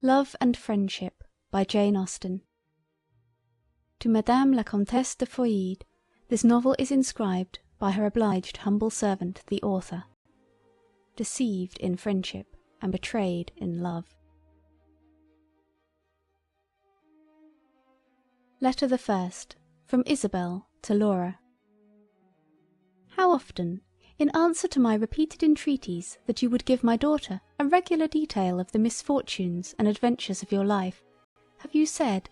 Love and Friendship by Jane Austen. To Madame la Comtesse de Feuillide, this novel is inscribed by her obliged humble servant the author. Deceived in friendship and betrayed in love. Letter the First. From Isabel to Laura. How often, in answer to my repeated entreaties that you would give my daughter a regular detail of the misfortunes and adventures of your life, have you said,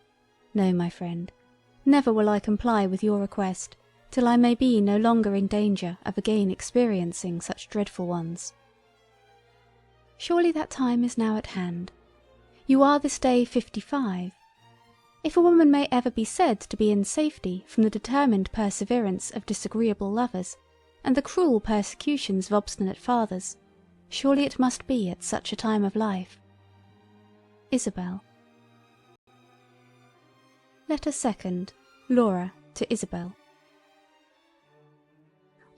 "No, my friend, never will I comply with your request, till I may be no longer in danger of again experiencing such dreadful ones." Surely that time is now at hand. You are this day 55. If a woman may ever be said to be in safety from the determined perseverance of disagreeable lovers, and the cruel persecutions of obstinate fathers, surely it must be at such a time of life. Isabel. Letter Second. Laura to Isabel.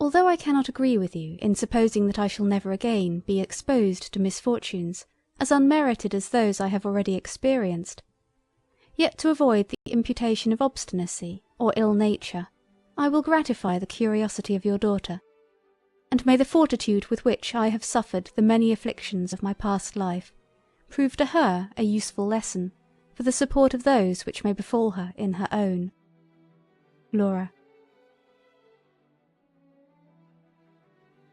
Although I cannot agree with you in supposing that I shall never again be exposed to misfortunes as unmerited as those I have already experienced, yet to avoid the imputation of obstinacy or ill nature, I will gratify the curiosity of your daughter, and may the fortitude with which I have suffered the many afflictions of my past life prove to her a useful lesson for the support of those which may befall her in her own. Laura.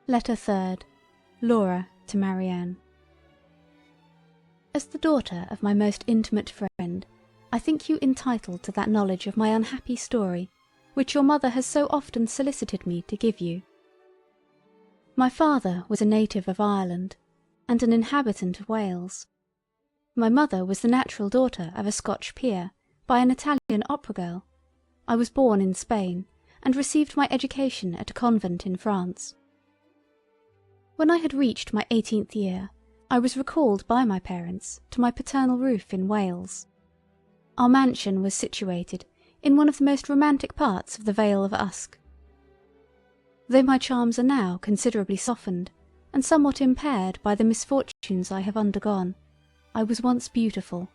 Letter Third. Laura to Marianne. As the daughter of my most intimate friend, I think you entitled to that knowledge of my unhappy story which your mother has so often solicited me to give you. My father was a native of Ireland, and an inhabitant of Wales. My mother was the natural daughter of a Scotch peer by an Italian opera girl. I was born in Spain, and received my education at a convent in France. When I had reached my 18th year, I was recalled by my parents to my paternal roof in Wales. Our mansion was situated in one of the most romantic parts of the Vale of Usk. Though my charms are now considerably softened and somewhat impaired by the misfortunes I have undergone, I was once beautiful.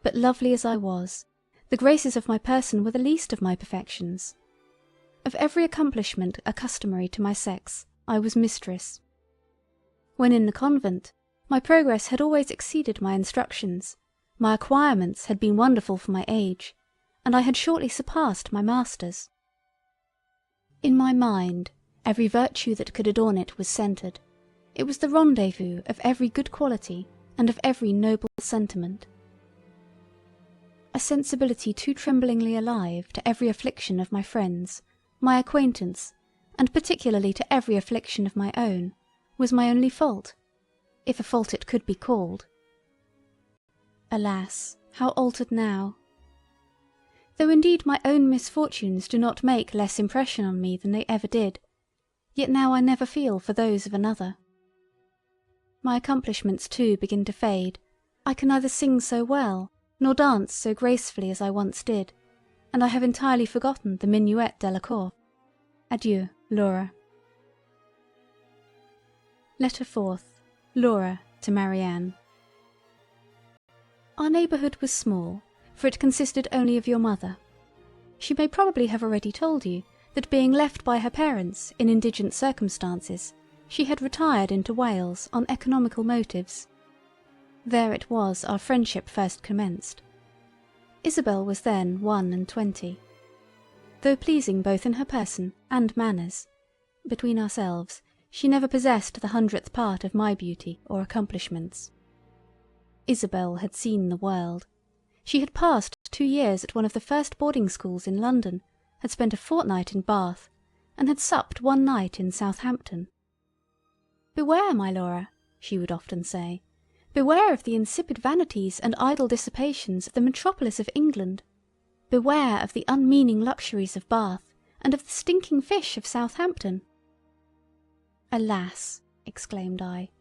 But lovely as I was, the graces of my person were the least of my perfections. Of every accomplishment accustomary to my sex, I was mistress. When in the convent, my progress had always exceeded my instructions, my acquirements had been wonderful for my age, and I had shortly surpassed my masters. In my mind, every virtue that could adorn it was centred. It was the rendezvous of every good quality and of every noble sentiment. A sensibility too tremblingly alive to every affliction of my friends, my acquaintance, and particularly to every affliction of my own, was my only fault, if a fault it could be called. Alas, how altered now! Though indeed my own misfortunes do not make less impression on me than they ever did, yet now I never feel for those of another. My accomplishments too begin to fade. I can neither sing so well, nor dance so gracefully as I once did, and I have entirely forgotten the minuet Delacour. Adieu, Laura. Letter Fourth. Laura to Marianne. Our neighbourhood was small, for it consisted only of your mother. She may probably have already told you that, being left by her parents in indigent circumstances, she had retired into Wales on economical motives. There it was our friendship first commenced. Isabel was then 21. Though pleasing both in her person and manners, between ourselves, she never possessed the 100th part of my beauty or accomplishments. Isabel had seen the world. She had passed 2 years at one of the first boarding schools in London, had spent a fortnight in Bath, and had supped one night in Southampton. "Beware, my Laura," she would often say, "beware of the insipid vanities and idle dissipations of the metropolis of England. Beware of the unmeaning luxuries of Bath, and of the stinking fish of Southampton." "Alas!" exclaimed I,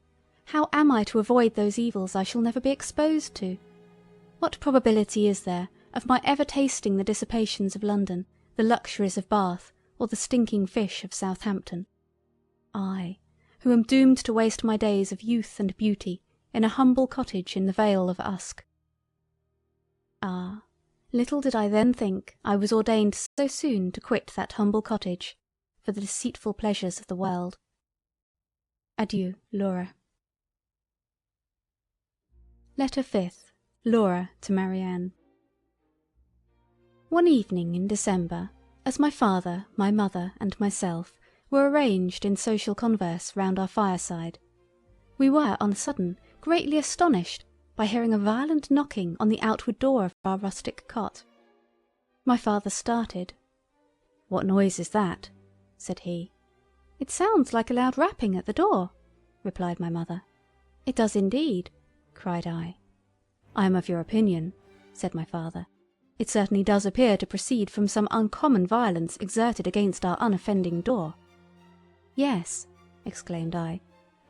"how am I to avoid those evils I shall never be exposed to? What probability is there of my ever tasting the dissipations of London, the luxuries of Bath, or the stinking fish of Southampton? I, who am doomed to waste my days of youth and beauty in a humble cottage in the Vale of Usk. Ah, little did I then think I was ordained so soon to quit that humble cottage for the deceitful pleasures of the world. Adieu, Laura. Letter 5th. Laura to Marianne. One evening in December, as my father, my mother, and myself were arranged in social converse round our fireside, we were on a sudden greatly astonished by hearing a violent knocking on the outward door of our rustic cot. My father started. "What noise is that?" said he. "It sounds like a loud rapping at the door," replied my mother. "It does indeed," cried I. "I am of your opinion," said my father. "It certainly does appear to proceed from some uncommon violence exerted against our unoffending door." "Yes," exclaimed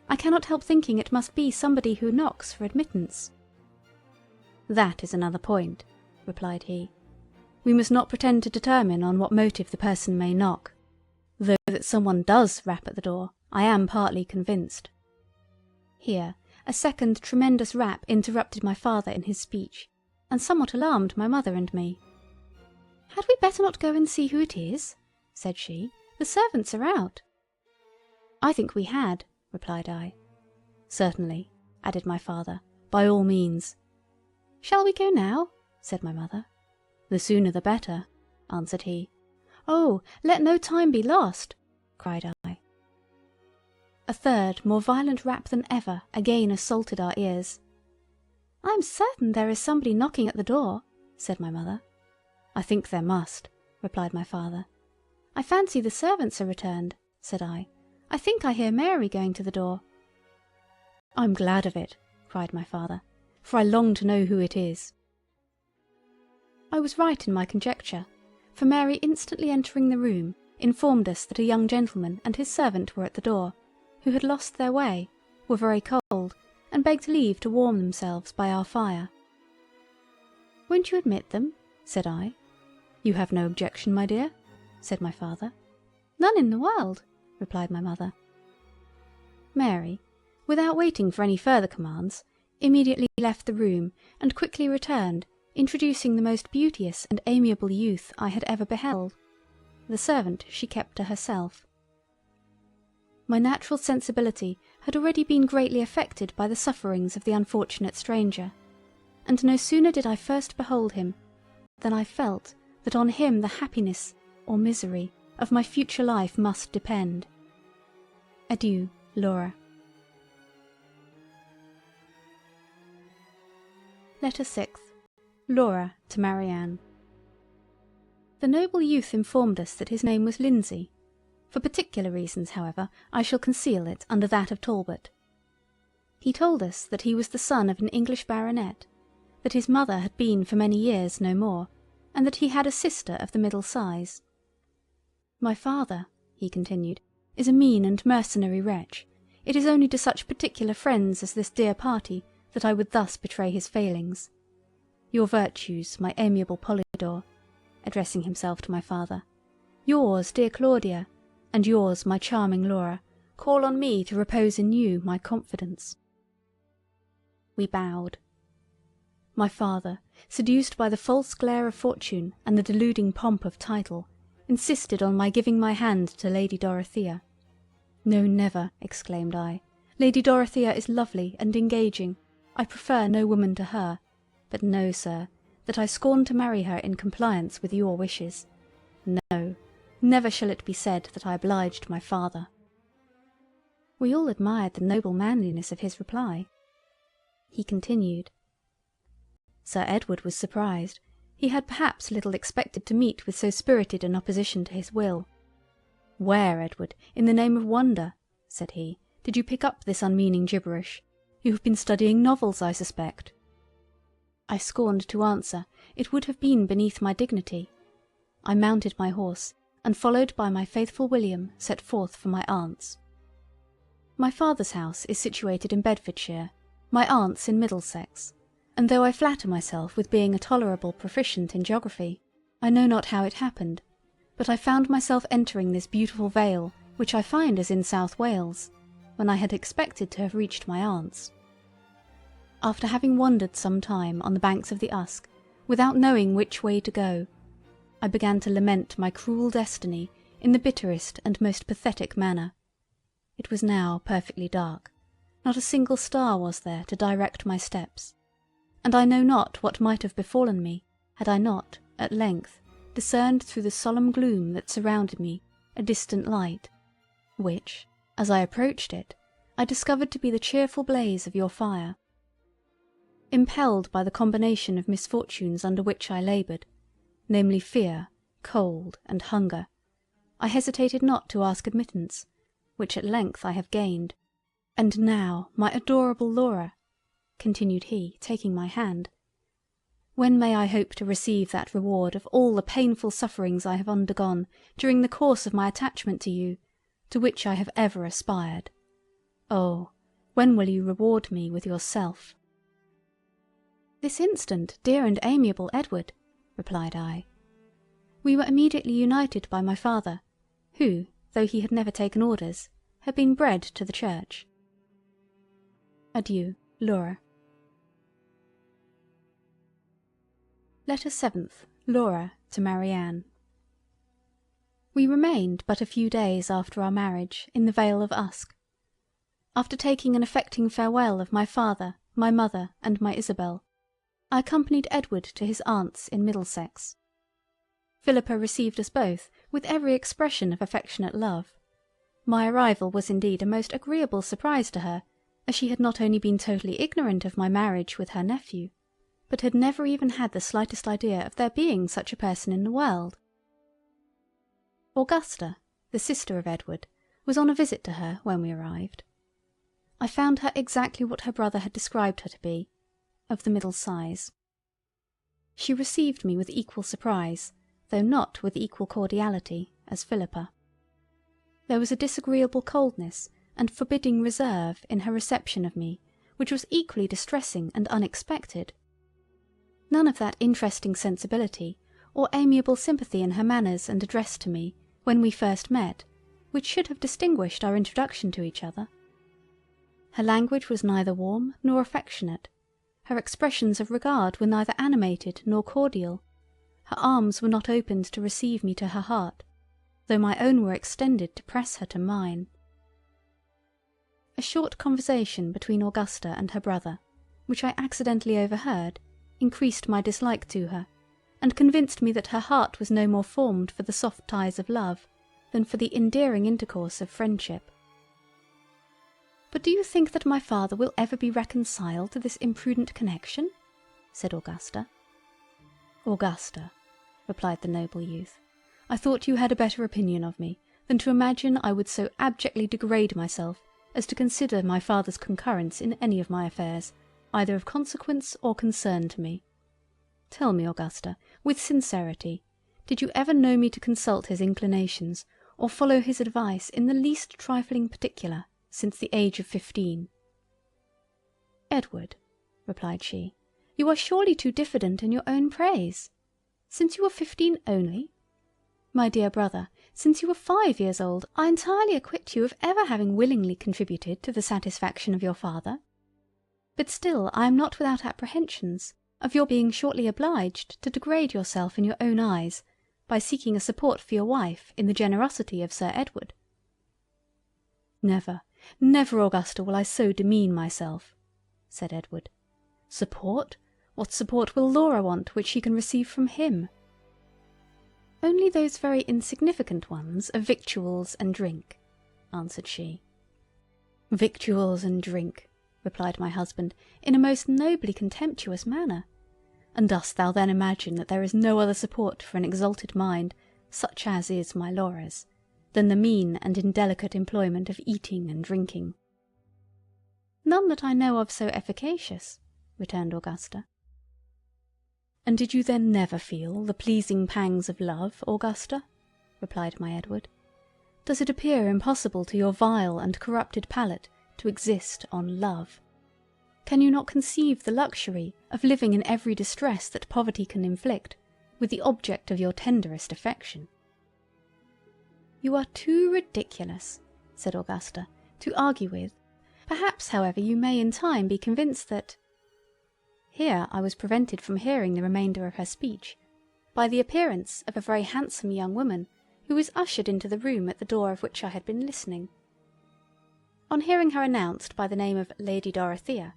I cannot help thinking it must be somebody who knocks for admittance." "That is another point," replied he. "We must not pretend to determine on what motive the person may knock, though that someone does rap at the door, I am partly convinced." Here a second tremendous rap interrupted my father in his speech, and somewhat alarmed my mother and me. "Had we better not go and see who it is?" said she. "The servants are out." "I think we had," replied I. "Certainly," added my father, "by all means." "Shall we go now?" said my mother. "The sooner the better," answered he. "Oh, let no time be lost!" cried I. A third more violent rap than ever again assaulted our ears. "I am certain there is somebody knocking at the door," said my mother. "I think there must," replied my father. "I fancy the servants are returned," said I. "I think I hear Mary going to the door." "I'm glad of it," cried my father, "for I long to know who it is." I was right in my conjecture, for Mary instantly entering the room informed us that a young gentleman and his servant were at the door, who had lost their way, were very cold, and begged leave to warm themselves by our fire. "Won't you admit them?" said I. "You have no objection, my dear?" said my father. "None in the world," replied my mother. Mary, without waiting for any further commands, immediately left the room, and quickly returned, introducing the most beauteous and amiable youth I had ever beheld. The servant she kept to herself. My natural sensibility had already been greatly affected by the sufferings of the unfortunate stranger, and no sooner did I first behold him, than I felt that on him the happiness or misery of my future life must depend. Adieu, Laura. Letter 6th. Laura to Marianne. The noble youth informed us that his name was Lindsay. For particular reasons, however, I shall conceal it under that of Talbot. He told us that he was the son of an English baronet, that his mother had been for many years no more, and that he had a sister of the middle size. "My father," he continued, "is a mean and mercenary wretch. It is only to such particular friends as this dear party that I would thus betray his failings. Your virtues, my amiable Polydore," addressing himself to my father, "yours, dear Claudia, and yours, my charming Laura, call on me to repose in you my confidence." We bowed. My father, seduced by the false glare of fortune and the deluding pomp of title, insisted on my giving my hand to Lady Dorothea. "No, never," exclaimed I. "Lady Dorothea is lovely and engaging. I prefer no woman to her. But know, sir, that I scorn to marry her in compliance with your wishes. No, never shall it be said that I obliged my father." We all admired the noble manliness of his reply. He continued. Sir Edward was surprised. He had perhaps little expected to meet with so spirited an opposition to his will. "Where, Edward, in the name of wonder," said he, "did you pick up this unmeaning gibberish? You have been studying novels, I suspect." I scorned to answer. It would have been beneath my dignity. I mounted my horse, and followed by my faithful William, set forth for my aunt's. My father's house is situated in Bedfordshire, my aunt's in Middlesex, and though I flatter myself with being a tolerable proficient in geography, I know not how it happened, but I found myself entering this beautiful vale, which I find is in South Wales, when I had expected to have reached my aunt's. after having wandered some time on the banks of the Usk, without knowing which way to go, I began to lament my cruel destiny in the bitterest and most pathetic manner. It was now perfectly dark, not a single star was there to direct my steps, and I know not what might have befallen me had I not, at length, discerned through the solemn gloom that surrounded me a distant light, which, as I approached it, I discovered to be the cheerful blaze of your fire. Impelled by the combination of misfortunes under which I laboured, namely fear, cold, and hunger, I hesitated not to ask admittance, which at length I have gained. And now, my adorable Laura, continued he, taking my hand, when may I hope to receive that reward of all the painful sufferings I have undergone during the course of my attachment to you, to which I have ever aspired? Oh, when will you reward me with yourself? This instant, dear and amiable Edward, replied I. We were immediately united by my father, who, though he had never taken orders, had been bred to the church. Adieu, Laura. Letter 7th. Laura to Marianne. We remained but a few days after our marriage in the Vale of Usk. After taking an affecting farewell of my father, my mother, and my Isabel, I accompanied Edward to his aunt's in Middlesex. Philippa received us both with every expression of affectionate love. My arrival was indeed a most agreeable surprise to her, as she had not only been totally ignorant of my marriage with her nephew, but had never even had the slightest idea of there being such a person in the world. Augusta, the sister of Edward, was on a visit to her when we arrived. I found her exactly what her brother had described her to be, of the middle size. She received me with equal surprise, though not with equal cordiality, as Philippa. There was a disagreeable coldness and forbidding reserve in her reception of me, which was equally distressing and unexpected. None of that interesting sensibility or amiable sympathy in her manners and address to me when we first met, which should have distinguished our introduction to each other. Her language was neither warm nor affectionate, her expressions of regard were neither animated nor cordial, her arms were not opened to receive me to her heart, though my own were extended to press her to mine. A short conversation between Augusta and her brother, which I accidentally overheard, increased my dislike to her, and convinced me that her heart was no more formed for the soft ties of love than for the endearing intercourse of friendship. But do you think that my father will ever be reconciled to this imprudent connection? Said Augusta. Augusta, replied the noble youth, I thought you had a better opinion of me than to imagine I would so abjectly degrade myself as to consider my father's concurrence in any of my affairs, either of consequence or concern to me. Tell me, Augusta, with sincerity, did you ever know me to consult his inclinations, or follow his advice in the least trifling particular, since the age of 15? Edward, replied she, you are surely too diffident in your own praise. Since you were 15 only? My dear brother, since you were 5 years old, I entirely acquit you of ever having willingly contributed to the satisfaction of your father. But still I am not without apprehensions of your being shortly obliged to degrade yourself in your own eyes by seeking a support for your wife in the generosity of Sir Edward. Never, never, Augusta, will I so demean myself, said Edward. Support? What support will Laura want which she can receive from him? Only those very insignificant ones of victuals and drink, answered she. Victuals and drink, replied my husband in a most nobly contemptuous manner. And dost thou then imagine that there is no other support for an exalted mind, such as is my Laura's, than the mean and indelicate employment of eating and drinking? None that I know of so efficacious, returned Augusta. And did you then never feel the pleasing pangs of love, Augusta? replied my Edward. Does it appear impossible to your vile and corrupted palate to exist on love? Can you not conceive the luxury of living in every distress that poverty can inflict, with the object of your tenderest affection? You are too ridiculous, said Augusta, to argue with. Perhaps, however, you may in time be convinced that... Here I was prevented from hearing the remainder of her speech by the appearance of a very handsome young woman, who was ushered into the room at the door of which I had been listening. On hearing her announced by the name of Lady Dorothea,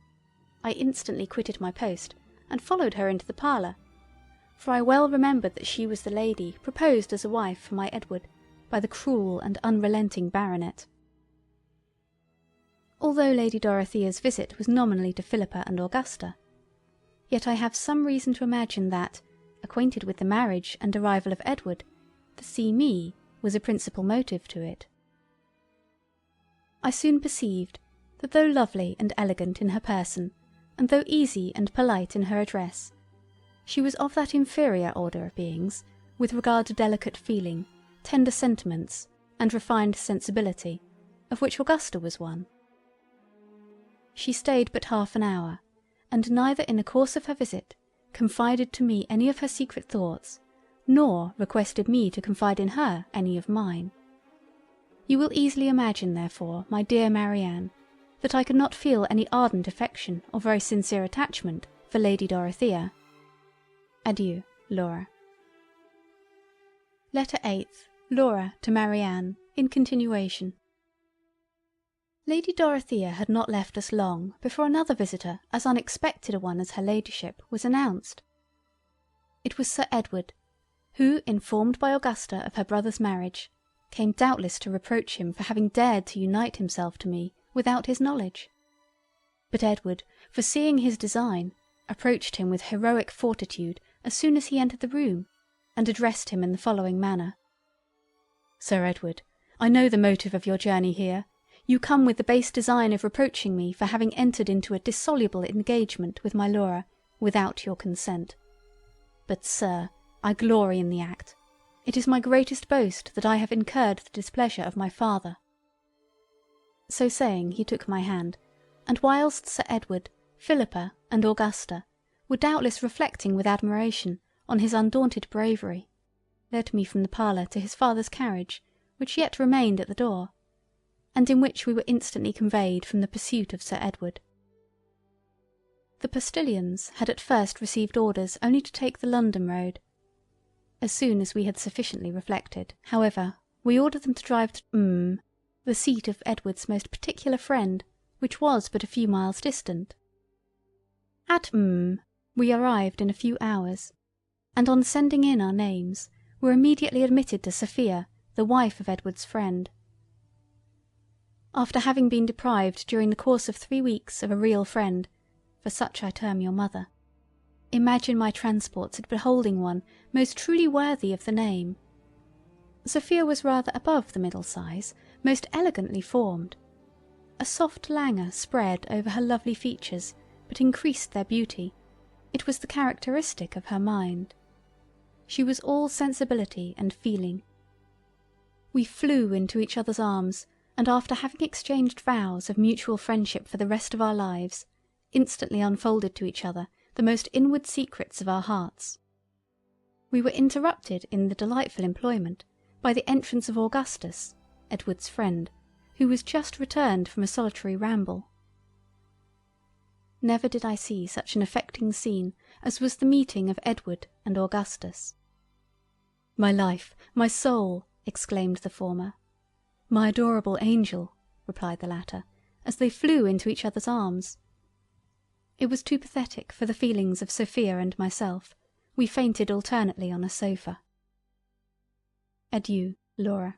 I instantly quitted my post and followed her into the parlour, for I well remembered that she was the lady proposed as a wife for my Edward by the cruel and unrelenting baronet. Although Lady Dorothea's visit was nominally to Philippa and Augusta, yet I have some reason to imagine that, acquainted with the marriage and arrival of Edward, to see me was a principal motive to it. I soon perceived that though lovely and elegant in her person, and though easy and polite in her address, she was of that inferior order of beings, with regard to delicate feeling, tender sentiments, and refined sensibility, of which Augusta was one. She stayed but half an hour, and neither in the course of her visit confided to me any of her secret thoughts, nor requested me to confide in her any of mine. You will easily imagine, therefore, my dear Marianne, that I could not feel any ardent affection or very sincere attachment for Lady Dorothea. Adieu, Laura. Letter 8th. Laura to Marianne, in continuation. Lady Dorothea had not left us long before another visitor, as unexpected a one as her ladyship, was announced. It was Sir Edward, who, informed by Augusta of her brother's marriage, came doubtless to reproach him for having dared to unite himself to me without his knowledge. But Edward, foreseeing his design, approached him with heroic fortitude as soon as he entered the room, and addressed him in the following manner. Sir Edward, I know the motive of your journey here. You come with the base design of reproaching me for having entered into a dissoluble engagement with my Laura without your consent. But, sir, I glory in the act. It is my greatest boast that I have incurred the displeasure of my father. So saying, he took my hand, and whilst Sir Edward, Philippa, and Augusta were doubtless reflecting with admiration on his undaunted bravery, led me from the parlour to his father's carriage, which yet remained at the door, and in which we were instantly conveyed from the pursuit of Sir Edward. The postilions had at first received orders only to take the London road. As soon as we had sufficiently reflected, however, we ordered them to drive to the seat of Edward's most particular friend, which was but a few miles distant. At we arrived in a few hours, and on sending in our names, were immediately admitted to Sophia, the wife of Edward's friend. After having been deprived during the course of 3 weeks of a real friend, for such I term your mother, imagine my transports at beholding one most truly worthy of the name. Sophia was rather above the middle size, most elegantly formed. A soft languor spread over her lovely features, but increased their beauty. It was the characteristic of her mind. She was all sensibility and feeling. We flew into each other's arms, and after having exchanged vows of mutual friendship for the rest of our lives, instantly unfolded to each other the most inward secrets of our hearts. We were interrupted in the delightful employment by the entrance of Augustus, Edward's friend, who was just returned from a solitary ramble. Never did I see such an affecting scene as was the meeting of Edward and Augustus. "My life, my soul!" exclaimed the former. "My adorable angel!" replied the latter, as they flew into each other's arms. It was too pathetic for the feelings of Sophia and myself. We fainted alternately on a sofa. Adieu, Laura.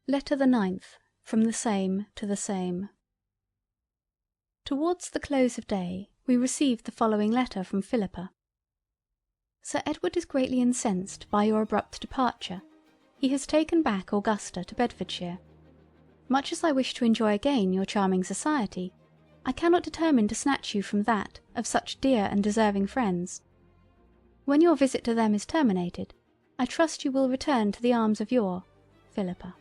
Letter the 9th. From the same to the same. Towards the close of day we received the following letter from Philippa. Sir Edward is greatly incensed by your abrupt departure. He has taken back Augusta to Bedfordshire. Much as I wish to enjoy again your charming society, I cannot determine to snatch you from that of such dear and deserving friends. When your visit to them is terminated, I trust you will return to the arms of your Philippa.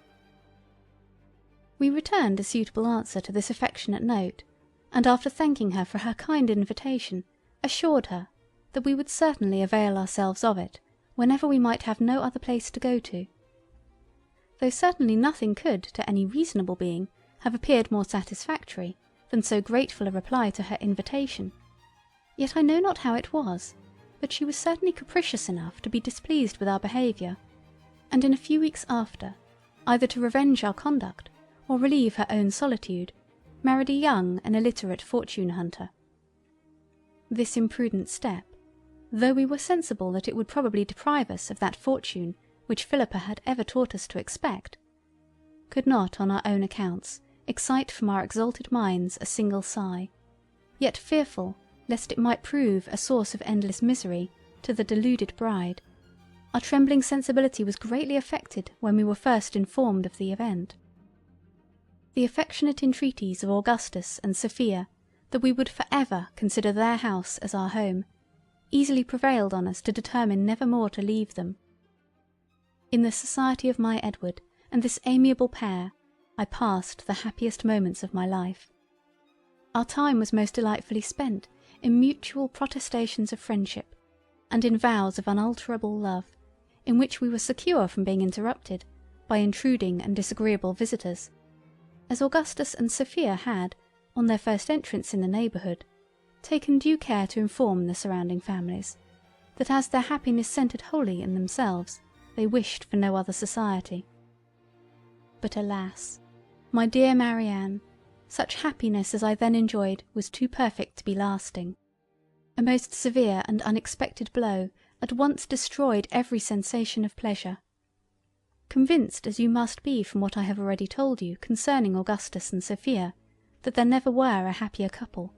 We returned a suitable answer to this affectionate note, and after thanking her for her kind invitation, assured her that we would certainly avail ourselves of it whenever we might have no other place to go to. Though certainly nothing could, to any reasonable being, have appeared more satisfactory than so grateful a reply to her invitation, Yet I know not how it was, but she was certainly capricious enough to be displeased with our behaviour, and in a few weeks after, either to revenge our conduct or relieve her own solitude, married a young and illiterate fortune hunter. This imprudent step, though we were sensible that it would probably deprive us of that fortune which Philippa had ever taught us to expect, could not on our own accounts excite from our exalted minds a single sigh, yet fearful lest it might prove a source of endless misery to the deluded bride, our trembling sensibility was greatly affected when we were first informed of the event. The affectionate entreaties of Augustus and Sophia that we would for ever consider their house as our home, easily prevailed on us to determine never more to leave them. In the society of my Edward and this amiable pair I passed the happiest moments of my life. Our time was most delightfully spent in mutual protestations of friendship, and in vows of unalterable love, in which we were secure from being interrupted by intruding and disagreeable visitors, as Augustus and Sophia had, on their first entrance in the neighbourhood, taken due care to inform the surrounding families, that as their happiness centred wholly in themselves, they wished for no other society. But alas, my dear Marianne, such happiness as I then enjoyed was too perfect to be lasting. A most severe and unexpected blow at once destroyed every sensation of pleasure. Convinced as you must be from what I have already told you concerning Augustus and Sophia, that there never were a happier couple,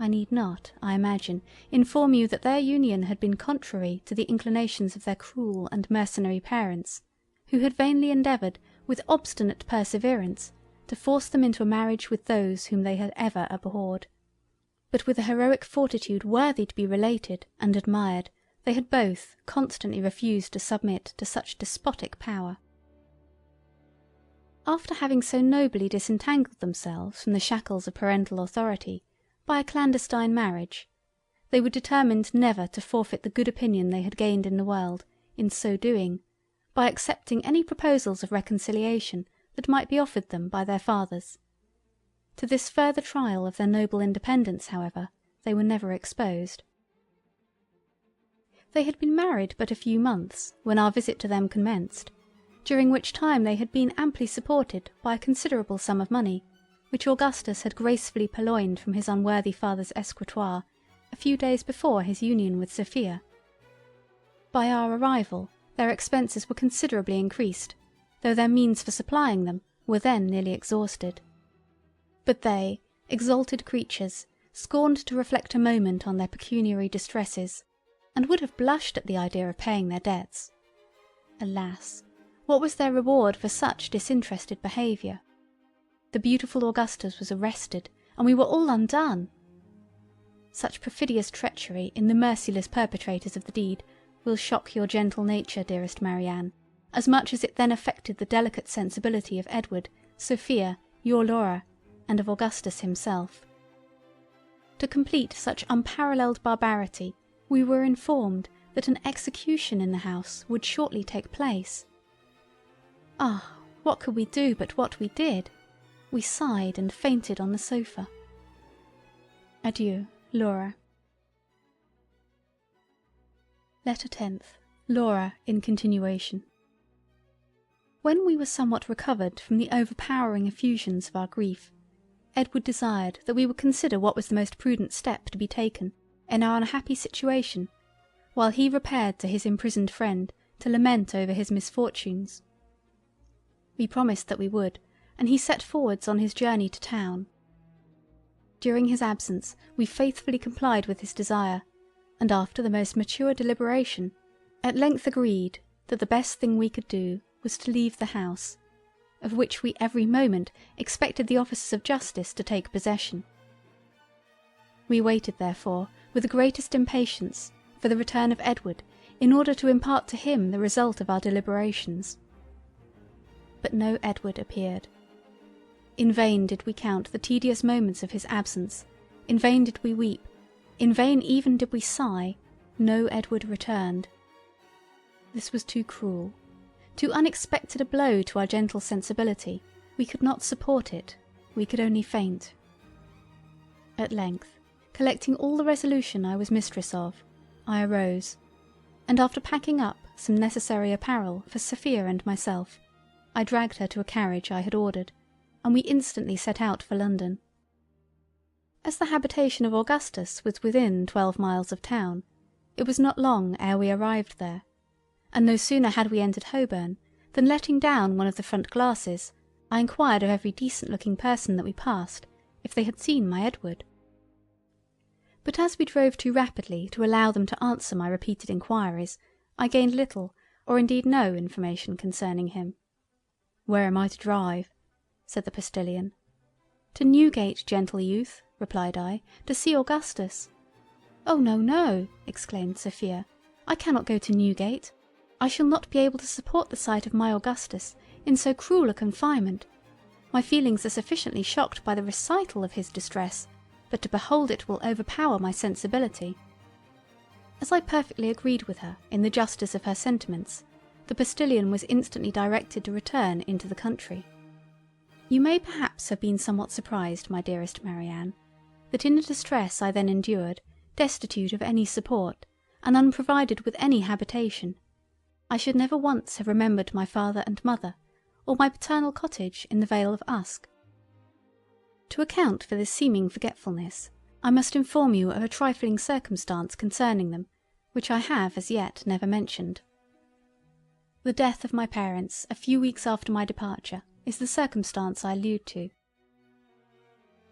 I need not, I imagine, inform you that their union had been contrary to the inclinations of their cruel and mercenary parents, who had vainly endeavoured, with obstinate perseverance, to force them into a marriage with those whom they had ever abhorred. But with a heroic fortitude worthy to be related and admired, they had both constantly refused to submit to such despotic power. After having so nobly disentangled themselves from the shackles of parental authority by a clandestine marriage, they were determined never to forfeit the good opinion they had gained in the world, in so doing, by accepting any proposals of reconciliation that might be offered them by their fathers. To this further trial of their noble independence, however, they were never exposed. They had been married but a few months when our visit to them commenced, during which time they had been amply supported by a considerable sum of money, which Augustus had gracefully purloined from his unworthy father's escritoire a few days before his union with Sophia. By our arrival their expenses were considerably increased, though their means for supplying them were then nearly exhausted. But they, exalted creatures, scorned to reflect a moment on their pecuniary distresses, and would have blushed at the idea of paying their debts. Alas! What was their reward for such disinterested behaviour? The beautiful Augustus was arrested, and we were all undone. Such perfidious treachery in the merciless perpetrators of the deed will shock your gentle nature, dearest Marianne, as much as it then affected the delicate sensibility of Edward, Sophia, your Laura, and of Augustus himself. To complete such unparalleled barbarity, we were informed that an execution in the house would shortly take place. Ah, what could we do but what we did? We sighed and fainted on the sofa. Adieu, Laura. Letter 10th. Laura in continuation. When we were somewhat recovered from the overpowering effusions of our grief, Edward desired that we would consider what was the most prudent step to be taken in our unhappy situation, while he repaired to his imprisoned friend to lament over his misfortunes. We promised that we would, and he set forwards on his journey to town. During his absence we faithfully complied with his desire, and after the most mature deliberation, at length agreed that the best thing we could do was to leave the house, of which we every moment expected the officers of justice to take possession. We waited, therefore, with the greatest impatience for the return of Edward, in order to impart to him the result of our deliberations. But no Edward appeared. In vain did we count the tedious moments of his absence, in vain did we weep, in vain even did we sigh, no Edward returned. This was too cruel, too unexpected a blow to our gentle sensibility. We could not support it, we could only faint. At length, Collecting all the resolution I was mistress of, I arose, and after packing up some necessary apparel for Sophia and myself, I dragged her to a carriage I had ordered, and we instantly set out for London. As the habitation of Augustus was within 12 miles of town, it was not long ere we arrived there, and no sooner had we entered Holborn than, letting down one of the front glasses, I inquired of every decent-looking person that we passed if they had seen my Edward. But as we drove too rapidly to allow them to answer my repeated inquiries, I gained little, or indeed no, information concerning him. "Where am I to drive?" said the postilion. "To Newgate, gentle youth," replied I, "to see Augustus." "Oh no, no," exclaimed Sophia, "I cannot go to Newgate. I shall not be able to support the sight of my Augustus in so cruel a confinement. My feelings are sufficiently shocked by the recital of his distress, but to behold it will overpower my sensibility." As I perfectly agreed with her in the justice of her sentiments, the postilion was instantly directed to return into the country. You may perhaps have been somewhat surprised, my dearest Marianne, that in the distress I then endured, destitute of any support, and unprovided with any habitation, I should never once have remembered my father and mother, or my paternal cottage in the Vale of Usk. To account for this seeming forgetfulness, I must inform you of a trifling circumstance concerning them, which I have as yet never mentioned. The death of my parents a few weeks after my departure is the circumstance I allude to.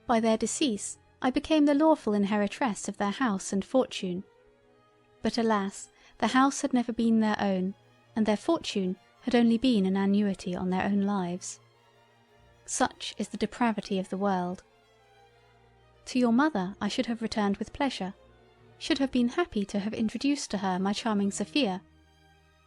By their decease I became the lawful inheritress of their house and fortune. But alas, the house had never been their own, and their fortune had only been an annuity on their own lives. Such is the depravity of the world. To your mother I should have returned with pleasure, should have been happy to have introduced to her my charming Sophia,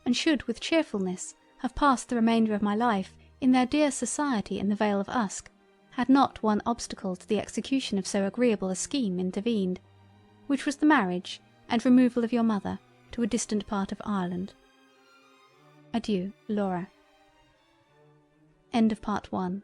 and should with cheerfulness have passed the remainder of my life in their dear society in the Vale of Usk, had not one obstacle to the execution of so agreeable a scheme intervened, which was the marriage and removal of your mother to a distant part of Ireland. Adieu, Laura. End of Part 1.